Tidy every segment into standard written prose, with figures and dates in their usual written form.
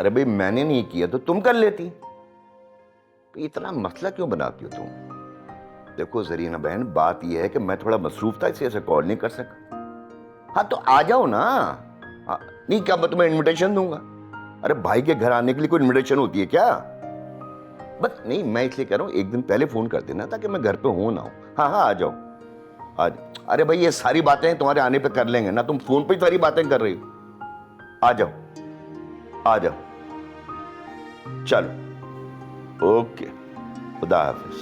अरे भाई मैंने नहीं किया तो तुम कर लेती। तो इतना मसला क्यों बनाती हो तुम? देखो जरीना बहन, बात यह है कि मैं थोड़ा मसरूफ था, इसलिए ऐसे कॉल नहीं कर सका। हाँ तो आ जाओ ना। नहीं क्या मैं तुम्हें इनविटेशन दूंगा? अरे भाई के घर आने के लिए कोई इनविटेशन होती है क्या? बस नहीं, मैं इसलिए कह रहा हूँ एक दिन पहले फोन कर देना ताकि मैं घर पे हूं ना हूं। हाँ हाँ आ जाओ आज। अरे भाई ये सारी बातें तुम्हारे आने पे कर लेंगे ना, तुम फोन पे ही सारी बातें कर रही हो। आ जाओ आ जाओ, चलो ओके, खुदा हाफिज।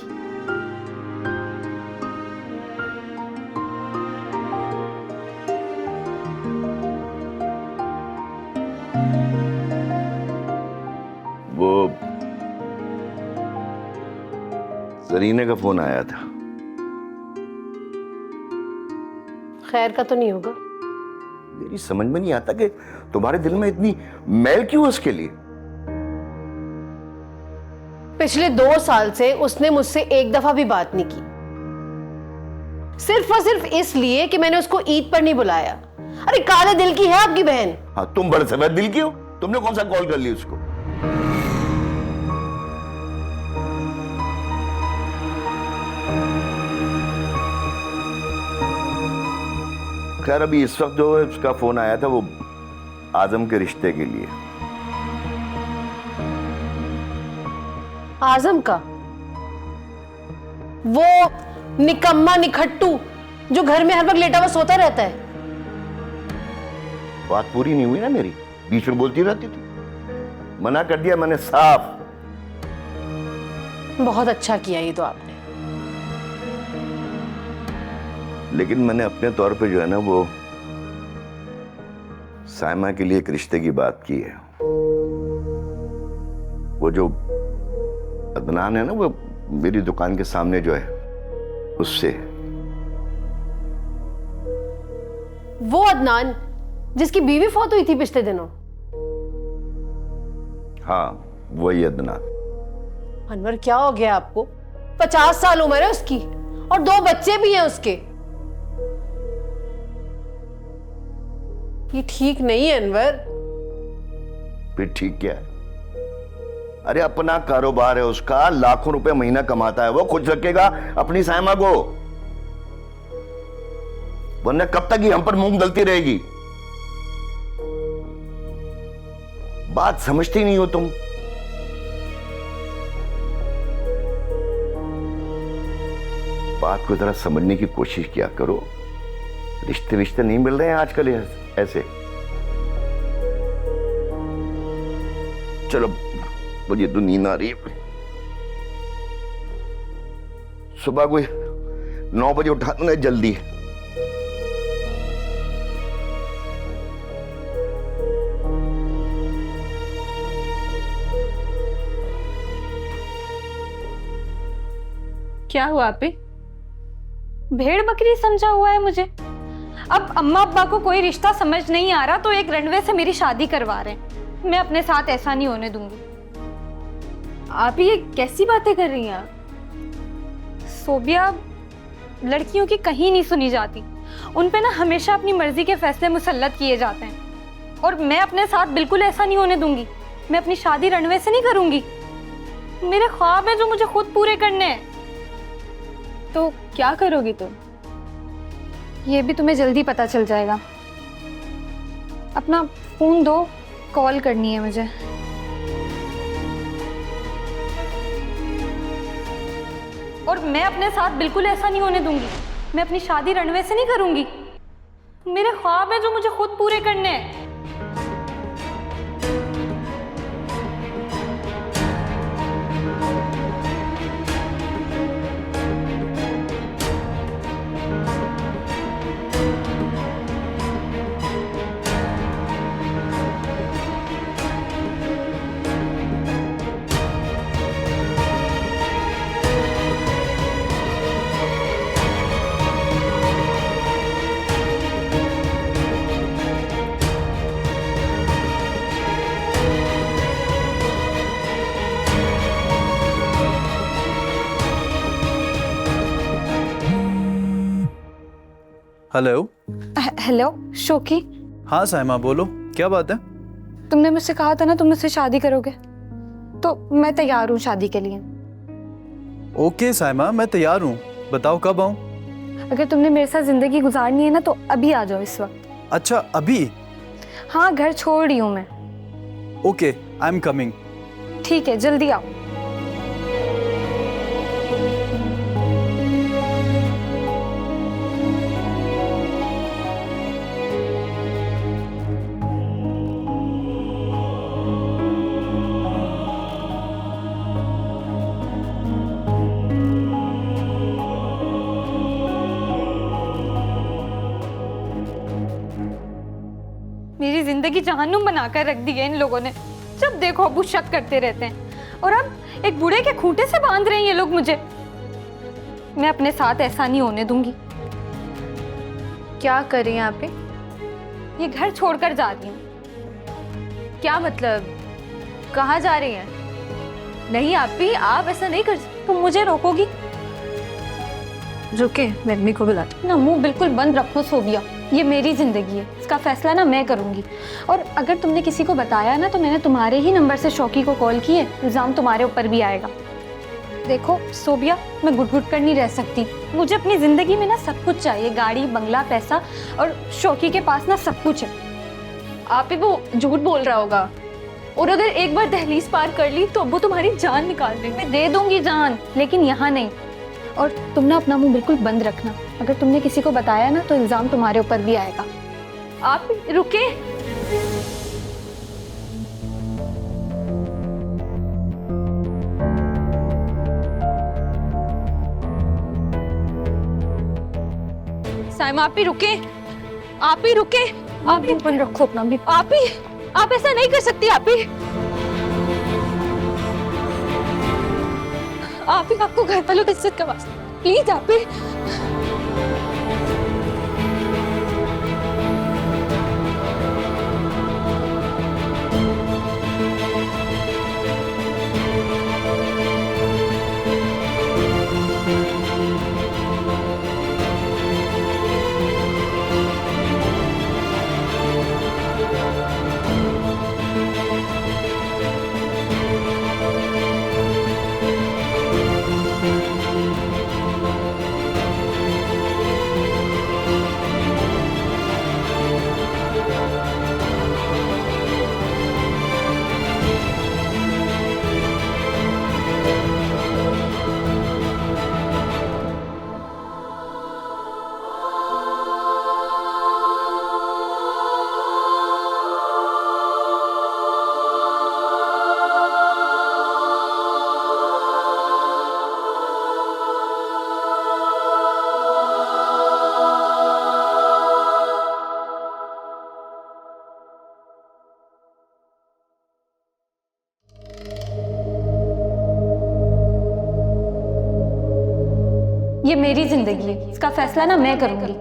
वो जरीने का फोन आया था। खैर का तो नहीं होगा? मेरी समझ में नहीं आता कि तुम्हारे दिल में इतनी मैल क्यों है उसके लिए। पिछले 2 साल से उसने मुझसे एक दफा भी बात नहीं की, सिर्फ और सिर्फ इसलिए कि मैंने उसको ईद पर नहीं बुलाया। अरे काले दिल की है आपकी बहन। हाँ तुम बड़े सफेद दिल की हो, तुमने कौन सा कॉल कर लिया उसको? खैर अभी इस वक्त जो है उसका फोन आया था वो आजम के रिश्ते के लिए। आजम का? वो निकम्मा निखट्टू जो घर में हर वक्त लेटा हुआ सोता रहता है। बात पूरी नहीं हुई ना मेरी, बीच में बोलती रहती थी। मना कर दिया मैंने साफ। बहुत अच्छा किया ये तो आपने। लेकिन मैंने अपने तौर पे जो है ना वो साइमा के लिए एक रिश्ते की बात की है। वो जो अदनान है ना, वो मेरी दुकान के सामने जो है उससे। वो अदनान जिसकी बीवी फौत हुई थी पिछले दिनों? हाँ वही अदनान। अनवर क्या हो गया आपको? 50 साल उम्र है उसकी और 2 बच्चे भी हैं उसके। ये ठीक नहीं है अनवर। फिर ठीक क्या है? अरे अपना कारोबार है उसका, लाखों रुपए महीना कमाता है, वो खुश रखेगा अपनी साइमा को, वरना कब तक ही हम पर मूंग दलती रहेगी। बात समझती नहीं हो तुम। बात को जरा समझने की कोशिश किया करो। रिश्ते रिश्ते नहीं मिल रहे हैं आजकल ऐसे। चलो मुझे तो नींद आ रही है। सुबह कोई 9 बजे उठा दो ना जल्दी। क्या हुआ पे? भेड़ बकरी समझा हुआ है मुझे। अब अम्मा अब्बा को कोई रिश्ता समझ नहीं आ रहा तो एक रनवे से मेरी शादी करवा रहे हैं। मैं अपने साथ ऐसा नहीं होने दूंगी। आप ये कैसी बातें कर रही हैं? सोबिया, लड़कियों की कहीं नहीं सुनी जाती। उन पे ना हमेशा अपनी मर्जी के फैसले मुसल्लत किए जाते हैं और मैं अपने साथ बिल्कुल ऐसा नहीं होने दूंगी। मैं अपनी शादी रनवे से नहीं करूंगी। मेरे ख्वाब हैं जो मुझे खुद पूरे करने हैं। तो क्या करोगी तुम? ये भी तुम्हें जल्दी पता चल जाएगा। अपना फोन दो, कॉल करनी है मुझे। और मैं अपने साथ बिल्कुल ऐसा नहीं होने दूंगी। मैं अपनी शादी रनवे से नहीं करूंगी। मेरे ख्वाब हैं जो मुझे खुद पूरे करने हैं। हेलो। हेलो शोकी। हाँ साइमा बोलो, क्या बात है? तुमने मुझसे कहा था ना तुम मुझसे शादी करोगे, तो मैं तैयार हूँ शादी के लिए। ओके साइमा, मैं तैयार हूँ, बताओ कब आऊँ? अगर तुमने मेरे साथ जिंदगी गुजारनी है ना तो अभी आ जाओ इस वक्त। अच्छा अभी? हाँ, घर छोड़ रही हूँ मैं। Okay, I am coming. ठीक है, जल्दी आओ। मेरी जिंदगी जहन्नुम बनाकर रख दी है इन लोगों ने। जब देखो अबू शक करते रहते हैं और अब एक बूढ़े के खूंटे से बांध रहे हैं ये लोग मुझे। मैं अपने साथ ऐसा नहीं होने दूंगी। क्या कर रही हैं आप? ये घर छोड़कर जा रही हूँ। क्या मतलब? कहाँ जा रही हैं? नहीं आप भी, आप ऐसा नहीं कर सकते। तुम मुझे रोकोगी? रुके, मैं मम्मी को बुलाती ना मुंह बिल्कुल बंद रखो सोबिया, ये मेरी जिंदगी है, इसका फैसला ना मैं करूंगी। और अगर तुमने किसी को बताया ना तो मैंने तुम्हारे ही नंबर से शौकी को कॉल की है, इल्जाम तुम्हारे ऊपर भी आएगा। देखो सोबिया, मैं गुट-गुट कर नहीं रह सकती। मुझे अपनी जिंदगी में ना सब कुछ चाहिए, गाड़ी, बंगला, पैसा, और शौकी के पास ना सब कुछ है। आप ही वो झूठ बोल रहा होगा, और अगर एक बार दहलीज पार कर ली तो वो तुम्हारी जान निकाल देंगे। मैं दे दूंगी जान, लेकिन यहाँ नहीं। और तुम ना अपना मुंह बिल्कुल बंद रखना। अगर तुमने किसी को बताया ना तो इल्जाम तुम्हारे ऊपर भी आएगा। आप रुके। साइमा आप ही रुके, आप ही रुके। आप मुंह बंद रखो अपना भी। आप ही, आप ऐसा नहीं कर सकती। आप ही आपको घर वालों की इज्जत का वास्ता, प्लीज आप ही। ये मेरी जिंदगी है, इसका फैसला ना मैं करूंगी।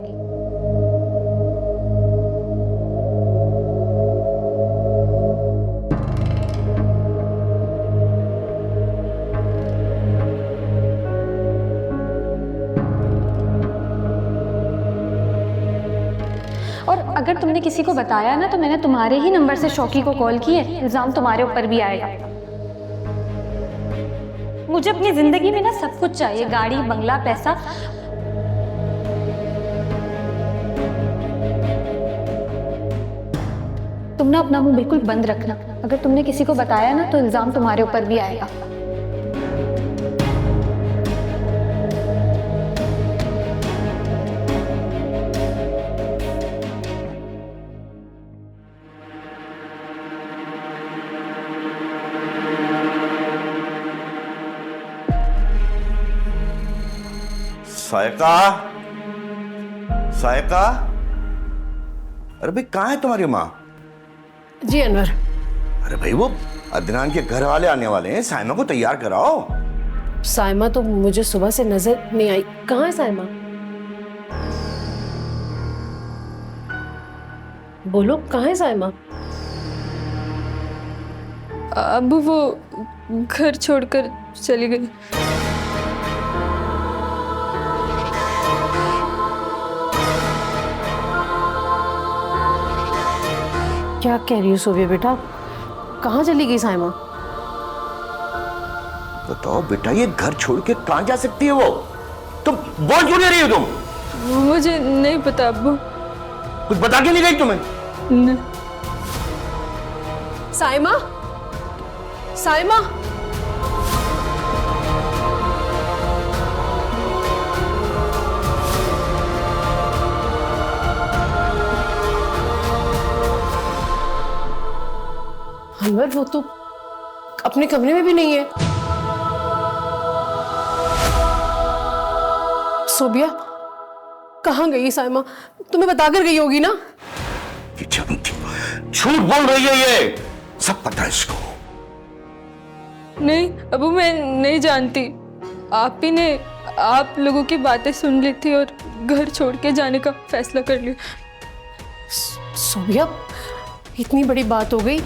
और अगर तुमने किसी को बताया ना तो मैंने तुम्हारे ही नंबर से शौकी को कॉल की है, इल्जाम तुम्हारे ऊपर भी आएगा। मुझे अपनी जिंदगी में ना सब कुछ चाहिए, गाड़ी, बंगला, पैसा। तुम ना अपना मुंह बिल्कुल बंद रखना। अगर तुमने किसी को बताया ना तो इल्जाम तुम्हारे ऊपर भी आएगा। सायका, सायका, अरे भाई कहाँ है तुम्हारी माँ? जी अनवर। अरे भाई वो अदनान के घर वाले आने वाले हैं, साइमा को तैयार कराओ। साइमा तो मुझे सुबह से नजर नहीं आई। कहाँ है साइमा? बोलो कहाँ है साइमा? अब वो घर छोड़कर चली गई। क्या कह रही हो सोबिया बेटा? कहाँ चली गई साइमा? बताओ बेटा, ये घर छोड़ के कहां जा सकती है वो? तुम बोल क्यों नहीं रही हो? तुम मुझे नहीं पता अब्बू। कुछ बता के नहीं गई तुम्हें? न, साइमा, साइमा, अनवर वो तो अपने कमरे में भी नहीं है। सोबिया कहाँ गई साइमा? तुम्हें बताकर गई होगी ना? ये झूठ बोल रही है, ये सब पता है इसको। नहीं अब्बू, मैं नहीं जानती। आप ही ने आप लोगों की बातें सुन ली थी और घर छोड़ के जाने का फैसला कर लिया। सोबिया इतनी बड़ी बात हो गई,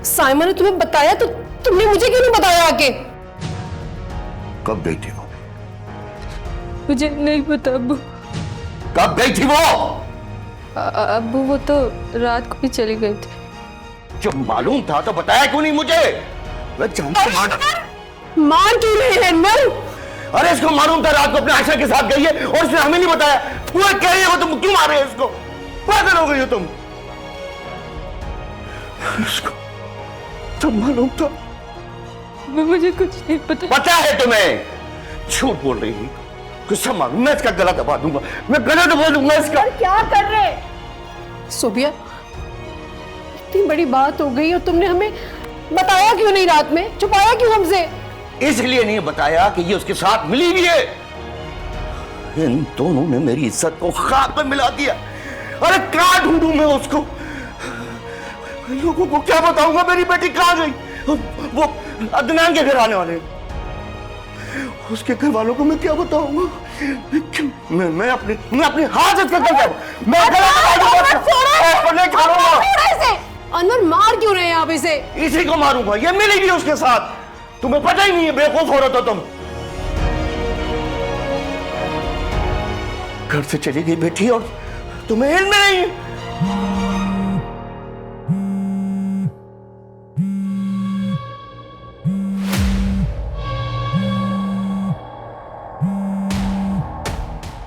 साइमा ने तुम्हें बताया तो तुमने मुझे क्यों नहीं बताया आके? कब गई थी वो? मुझे नहीं पता अब्बू। कब गई थी वो? अब्बू वो तो रात को भी चली गई थी। जब मालूम था तो बताया क्यों नहीं मुझे? मैं जानता हूं। मार क्यों रहे हैं अनवर? अरे इसको मालूम था रात को अपने आयशा के साथ गई है और उसने हमें नहीं बताया। वो कह रही है, वो तुम क्यों मार रहे हो इसको? पागल हो गई हो तुम। इसको तो मालूम था। मुझे कुछ नहीं पता। पता है तुम्हें? झूठ बोल रही है। कुछ सब मालूम, मैं इसका गला दबा दूंगा, मैं गला दबा दूंगा इसका। क्या कर रहे? सोबिया इतनी बड़ी बात हो गई और तुमने हमें बताया क्यों नहीं? रात में छुपाया क्यों हमसे? इसलिए नहीं बताया कि ये उसके साथ मिली भी है। इन दोनों ने मेरी इज्जत को खाक में मिला दिया। अरे कहां ढूंढूं मैं उसको? लोगों को क्या बताऊंगा मेरी बेटी कहां गई? वो अदनान के घर आने वाले हैं। उसके घर वालों को मैं क्या बताऊंगा? मैं अपने हाथ से कर दूंगा। मैं अनवर मार क्यों रहे हैं आप इसे? इसी को मारूंगा, ये मिली भी उसके साथ। तुम्हें पता ही नहीं है, बेवकूफ औरत हो तुम। घर से चली गई बेटी और तुम्हें इल्म नहीं है।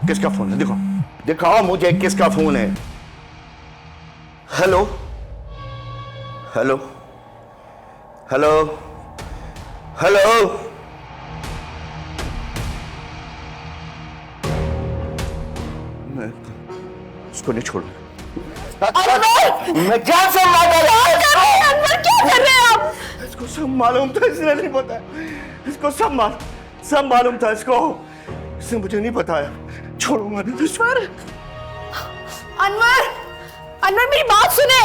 किसका फोन है? देखो, दिखाओ मुझे किसका फोन है। Hello hello hello hello. मैं उसको नहीं छोड़ूंगा। मैं क्या सब अनवर क्या कर रहे हैं आप? इसको सब मालूम था, इसने नहीं बताया। इसको सब मालूम था इसको, इसने मुझे नहीं बताया। छोड़ूंगा नहीं तुझको। अनवर, अनवर मेरी बात सुने।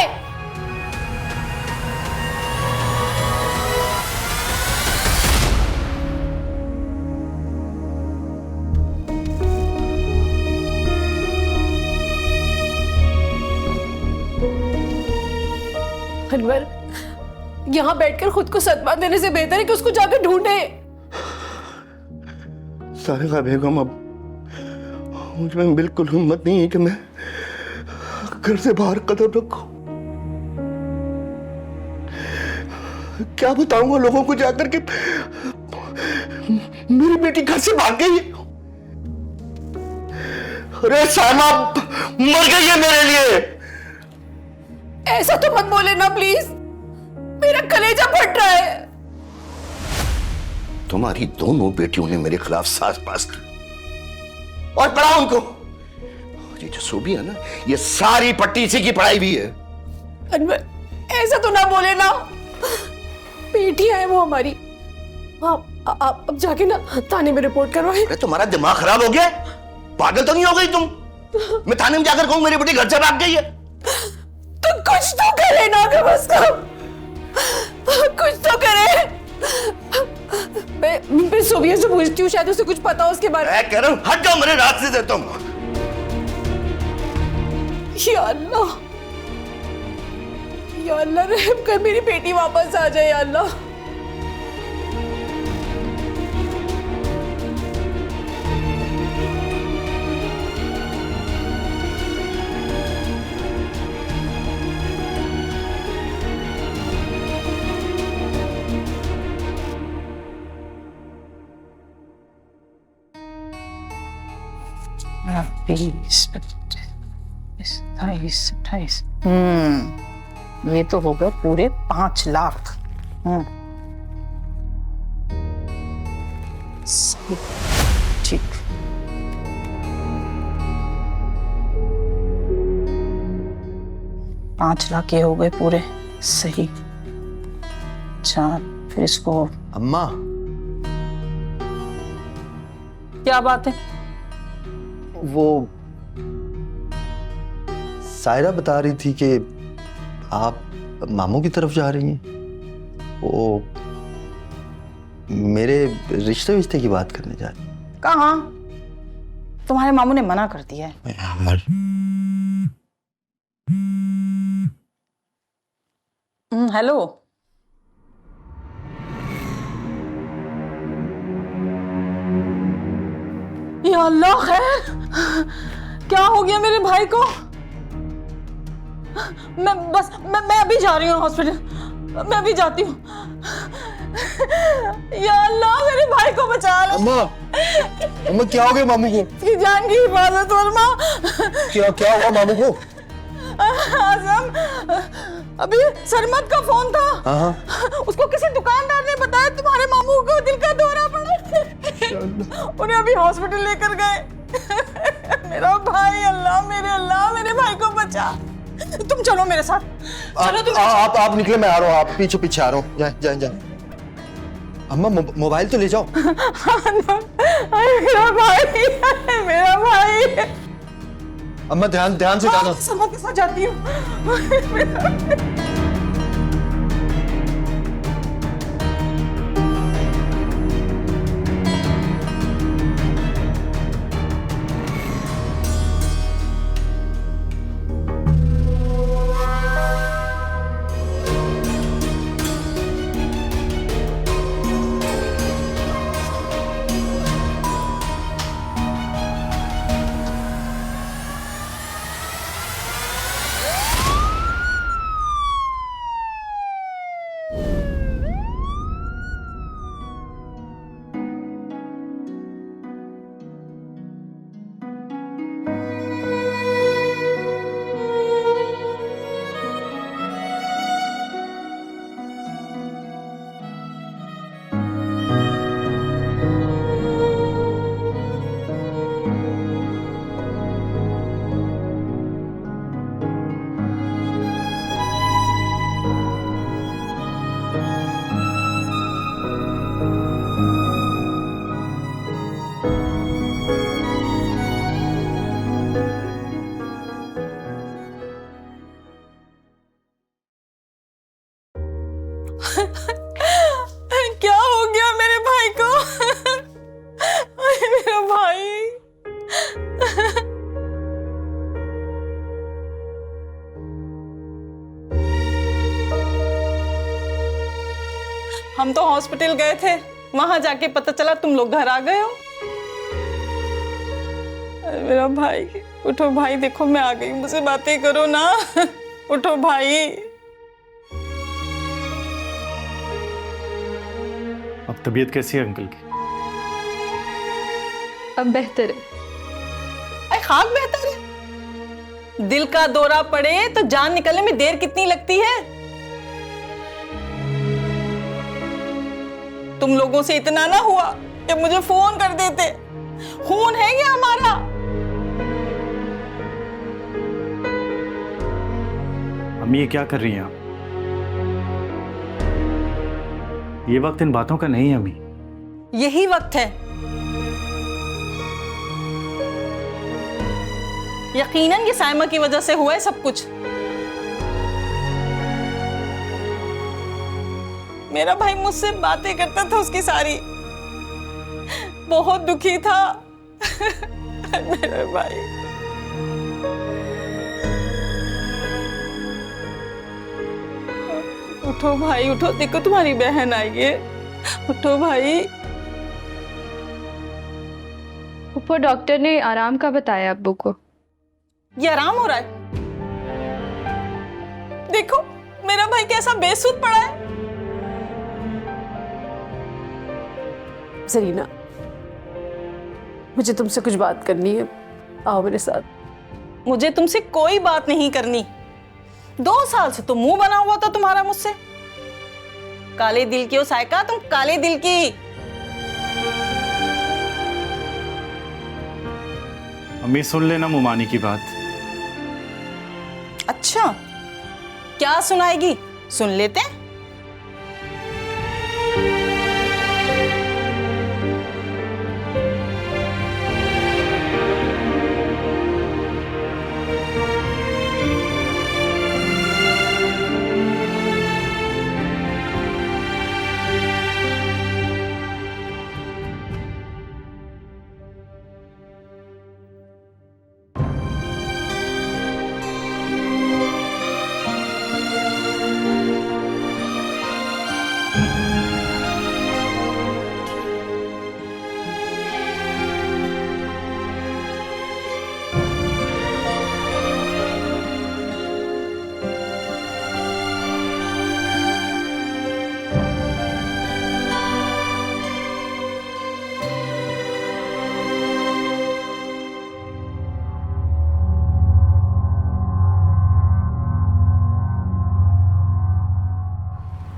अनवर यहां बैठकर खुद को सदमा देने से बेहतर है कि उसको जाकर ढूंढे। सारिका बेगम, अब मुझ में बिल्कुल हिम्मत नहीं है कि मैं घर से बाहर कदम रखूं। क्या बताऊंगा लोगों को जाकर के मेरी बेटी घर से भाग गई है? अरे सामा मर गई है मेरे लिए। ऐसा तो मत बोले ना प्लीज, मेरा कलेजा फट रहा है। तुम्हारी दोनों बेटियों ने मेरे खिलाफ साज पास की और पढ़ा उनको। ये जो सूबी है ना, ये सारी पट्टी इसी की पढ़ाई भी है। अनवर ऐसा तो ना बोले ना, बेटियां है वो हमारी। आप अब जाके ना थाने में रिपोर्ट करवाए। अरे तुम्हारा दिमाग खराब हो गया? पागल तो नहीं हो गई तुम? मैं थाने में जाकर कहूं मेरी बेटी घर से भाग गई है? तो कुछ तो करे ना, कम से कम कुछ तो करे। मैं सोबिया से पूछती हूँ, शायद उसे कुछ पता हो उसके बारे में। मैं कह रहा हूं हट जाओ मेरे रास्ते से तुम। या अल्लाह, या अल्लाह रहम कर, मेरी बेटी वापस आ जाए या अल्लाह। 20, 25, 27, 28। ये तो हो गए पूरे 5 लाख। सही, ठीक। $5 लाख ये हो गए पूरे, सही। अच्छा, फिर इसको अम्मा, क्या बात है? वो सायरा बता रही थी कि आप मामू की तरफ जा रही हैं। वो मेरे रिश्ते की बात करने जा रही हैं। कहाँ? तुम्हारे मामू ने मना कर दिया है। यार, हेलो। या अल्लाह, खैर क्या हो गया मेरे भाई को? मैं अभी जा रही हूँ हॉस्पिटल, मैं अभी जाती हूँ। या अल्लाह, मेरे भाई को बचा ले। अम्मा क्या हो गया मामू को? इसकी जान की हिफाजत फरमा। क्या हुआ मामू को? आजम, अभी सरमत का फोन था। हाँ। उसको किसी दुकानदार ने बताया तुम्हारे मामू को दिल का दौरा पड़ा। उन्हें अभी हॉस्पिटल लेकर गए। मेरा भाई, अल्लाह मेरे भाई को बचा। तुम चलो मेरे साथ। चलो तुम। आप निकले, मैं आ रहा हूँ। आप पीछे आ रहा हूँ। जाए। अम्मा मोबाइल तो ले जाओ। मेरा भाई। अम्मा ध्यान से जाना। समझ के साथ जाती हूँ। क्या हो गया मेरे भाई को? मेरा भाई। हम तो हॉस्पिटल गए थे, वहां जाके पता चला तुम लोग घर आ गए हो। अरे मेरा भाई, उठो भाई, देखो मैं आ गई, मुझसे बातें करो ना। उठो भाई। अब तबीयत कैसी है अंकल की? अब बेहतर है। अरे खाक बेहतर है। दिल का दौरा पड़े तो जान निकलने में देर कितनी लगती है? तुम लोगों से इतना ना हुआ कि मुझे फोन कर देते। खून है ये हमारा। अम्मी ये क्या कर रही हैं आप? ये वक्त इन बातों का नहीं है अम्मी। यही वक्त है। यकीनन ये साइमा की वजह से हुआ है सब कुछ। मेरा भाई मुझसे बातें करता था उसकी सारी, बहुत दुखी था। मेरा भाई। उठो भाई उठो, देखो तुम्हारी बहन आई है। उठो भाई। ऊपर डॉक्टर ने आराम का बताया अब्बू को। ये आराम हो रहा है? देखो मेरा भाई कैसा बेसुध पड़ा है। जरीना, मुझे तुमसे कुछ बात करनी है। आओ मेरे साथ। मुझे तुमसे कोई बात नहीं करनी। 2 साल से तो मुंह बना हुआ था तुम्हारा मुझसे। काले दिल की हो सायका, तुम काले दिल की। अम्मी सुन लेना मुमानी की बात। अच्छा, क्या सुनाएगी? सुन लेते हैं।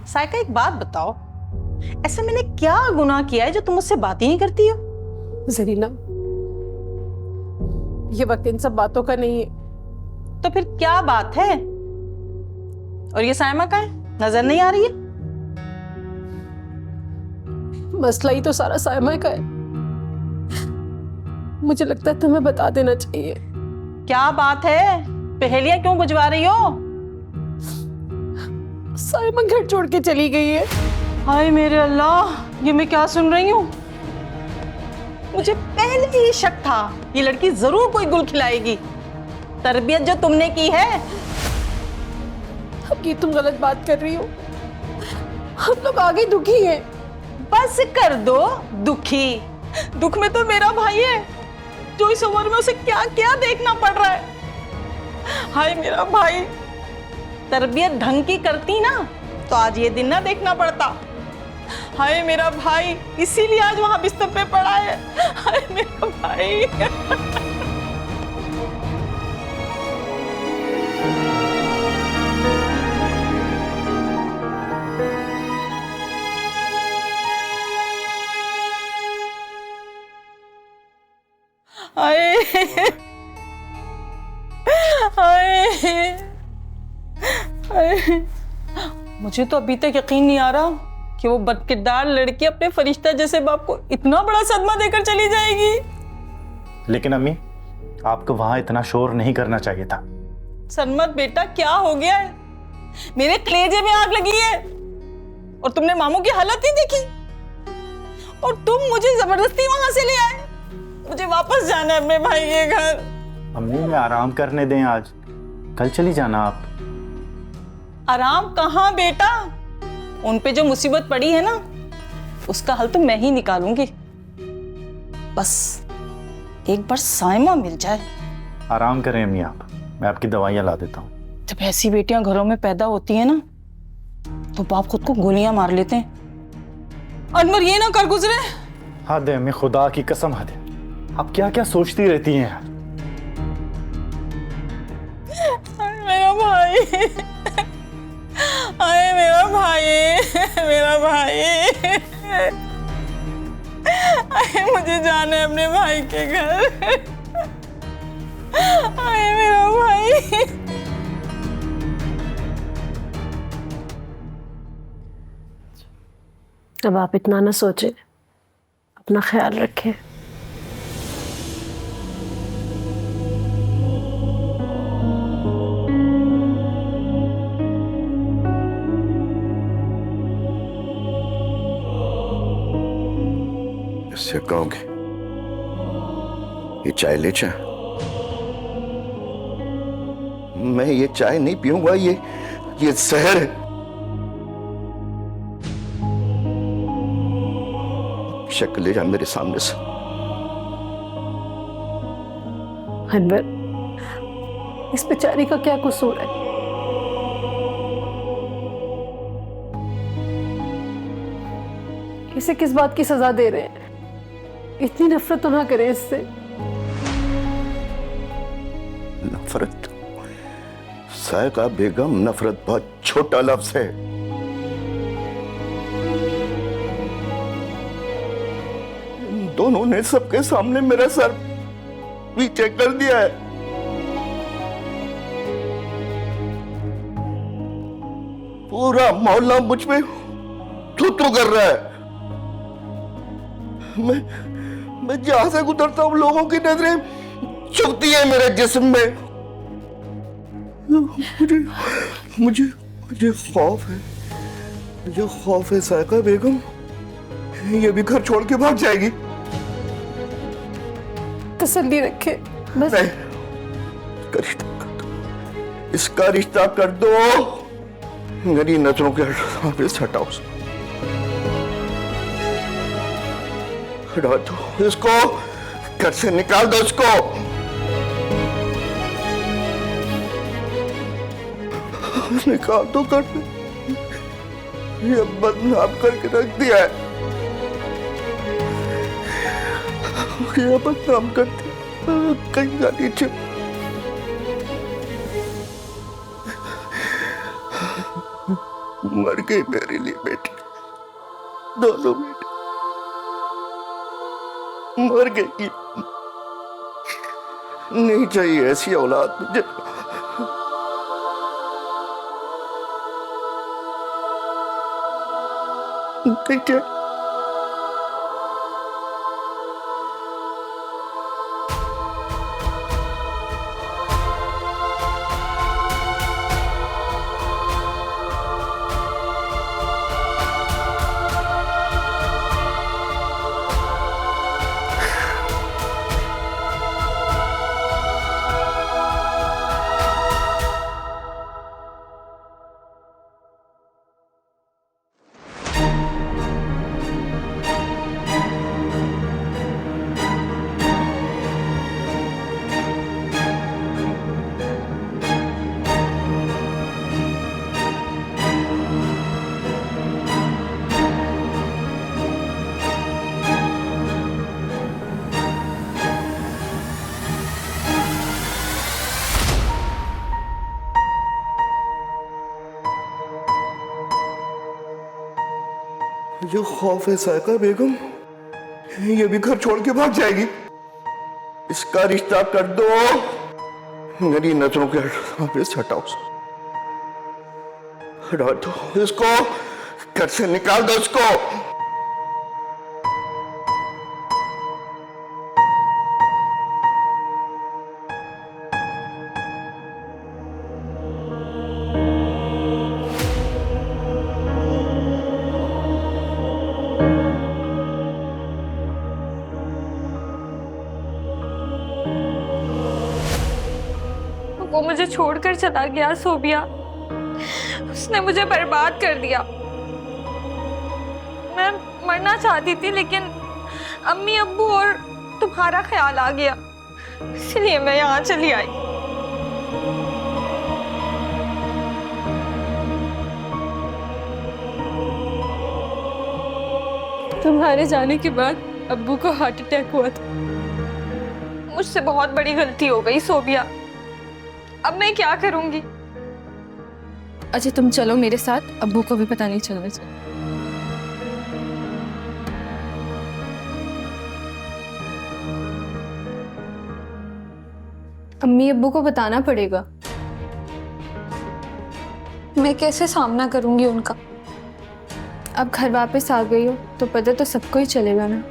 सायका, एक बात बताओ, ऐसा मैंने क्या गुनाह किया है जो तुम मुझसे बात ही नहीं करती हो? जरीना, ये वक्त इन सब बातों का नहीं है। तो फिर क्या बात है? और ये सायमा का है, नजर नहीं आ रही है? मसला ही तो सारा सायमा का है। मुझे लगता है तुम्हें बता देना चाहिए। क्या बात है? पहेलियां क्यों बुझवा रही हो? सायमा घर छोड़ के चली गई है। हाय मेरे अल्लाह, ये मैं क्या सुन रही हूँ? मुझे पहले ही शक था ये लड़की जरूर कोई गुल खिलाएगी। तरबियत जो तुमने की है। अब ये तुम गलत बात कर रही हो। हम लोग आगे दुखी हैं। बस कर दो दुखी। दुख में तो मेरा भाई है, जो इस उम्र में उसे क्या क्या देखना पड़ रहा है। हाय मेरा भाई, तरबियत ढंग की करती ना तो आज ये दिन ना देखना पड़ता। हाय मेरा भाई, इसीलिए आज वहां बिस्तर पे पड़ा है। हाय मेरा भाई। हाय हाय, मुझे तो अभी तक यकीन नहीं आ रहा कि वो बदकिरदार लड़की अपने फरिश्ता जैसे बाप को इतना बड़ा सदमा देकर चली जाएगी। लेकिन अम्मी, आपको वहां इतना शोर नहीं करना चाहिए था। सनमत बेटा, क्या हो गया है? मेरे कलेजे में आग लगी है और तुमने मामू की हालत नहीं देखी और तुम मुझे जबरदस्ती वहां से ले आए। मुझे वापस जाना है अपने भाई के घर। अम्मी, मैं आराम करने दें, आज कल चली जाना आप। आराम कहाँ बेटा? उन पे जो मुसीबत पड़ी है ना, उसका हल तो मैं ही निकालूंगी। बस एक बार सायमा मिल जाए। आराम करें अम्मी आप, मैं आपकी दवाइयाँ ला देता हूँ। जब ऐसी बेटियां घरों में पैदा होती है ना, तो बाप खुद को गोलियां मार लेते हैं। अनवर, ये ना कर गुजरे। हद है अम्मी, खुदा की कसम हद है। आप क्या क्या सोचती रहती हैं यार। मेरा भाई, अरे मेरा भाई, मेरा भाई। अरे मुझे जाना है अपने भाई के घर। अरे मेरा भाई। अब आप इतना ना सोचें, अपना ख्याल रखें। इससे कहोगे ये चाय ले जा। मैं ये चाय नहीं पीऊंगा, ये जहर है। शक्ल ले जा मेरे सामने से। अनवर, इस बेचारी का क्या कसूर है? इसे किस बात की सजा दे रहे हैं? इतनी नफरत तो ना करें इससे। नफरत? सायका बेगम, नफरत बहुत छोटा लफ्ज है। इन दोनों ने सबके सामने मेरा सर पीछे कर दिया है। पूरा मोहल्ला मुझ पे थू-थू कर रहा है। मैं जहां से गुजरता हूं लोगों की नजरें चुभती है मेरे जिस्म में। मुझे खौफ है, मुझे खौफ है सायका बेगम, ये भी घर छोड़ के भाग जाएगी। तसल्ली रखे बस। नहीं, इसका रिश्ता कर दो। मेरी नजरों के सामने से हटाओ, हटा दो इसको, घर से निकाल दो इसको। निकाल दो घर से, ये बदनाम करके रख दिया है, ये बदनाम करके कहीं जानी चाहिए। मर गई मेरे लिए बेटी, दोनों बेटी मर गई। नहीं चाहिए ऐसी औलाद मुझे। नहीं चाहिए। मुझे खौफ है सायका बेगम, ये भी घर छोड़ के भाग जाएगी। इसका रिश्ता कर दो। मेरी नजरों के सामने से हटाओ, हटा दो इसको, घर से निकाल दो इसको। वो मुझे छोड़कर चला गया सोबिया, उसने मुझे बर्बाद कर दिया। मैं मरना चाहती थी लेकिन अम्मी अब्बू और तुम्हारा ख्याल आ गया, इसलिए मैं यहाँ चली आई। तुम्हारे जाने के बाद अब्बू को हार्ट अटैक हुआ था। मुझसे बहुत बड़ी गलती हो गई सोबिया, अब मैं क्या करूंगी? अच्छा तुम चलो मेरे साथ, अब्बू को भी पता नहीं चलना चाहिए। अम्मी अब्बू को बताना पड़ेगा। मैं कैसे सामना करूंगी उनका? अब घर वापस आ गई हो तो पता तो सबको ही चलेगा ना।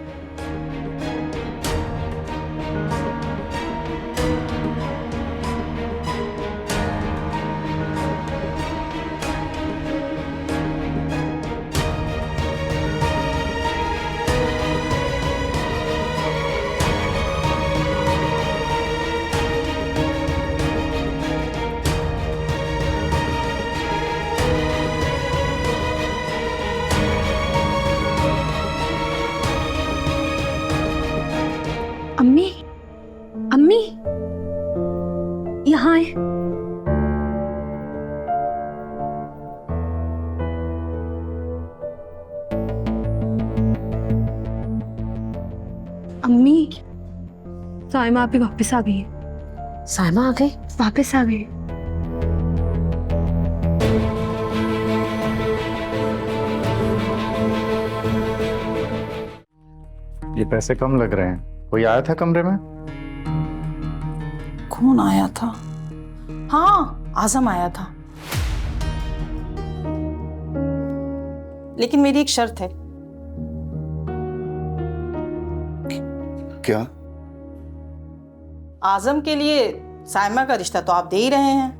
अम्मी, अम्मी, यहाँ आए। अम्मी, साइमा आप ही वापस आ गई है। साइमा आ गई, वापस आ गई। ये पैसे कम लग रहे हैं। कोई आया था कमरे में? कौन आया था? हाँ, आजम आया था। लेकिन मेरी एक शर्त है। क्या? आजम के लिए साइमा का रिश्ता तो आप दे ही रहे हैं,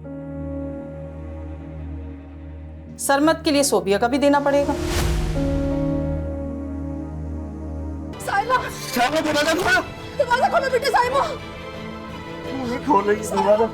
सरमत के लिए सोबिया का भी देना पड़ेगा। साइमा दरवाजा खोलो। दरवाजा खोलो बेटे, साइमा। खोलो इस दरवाजा।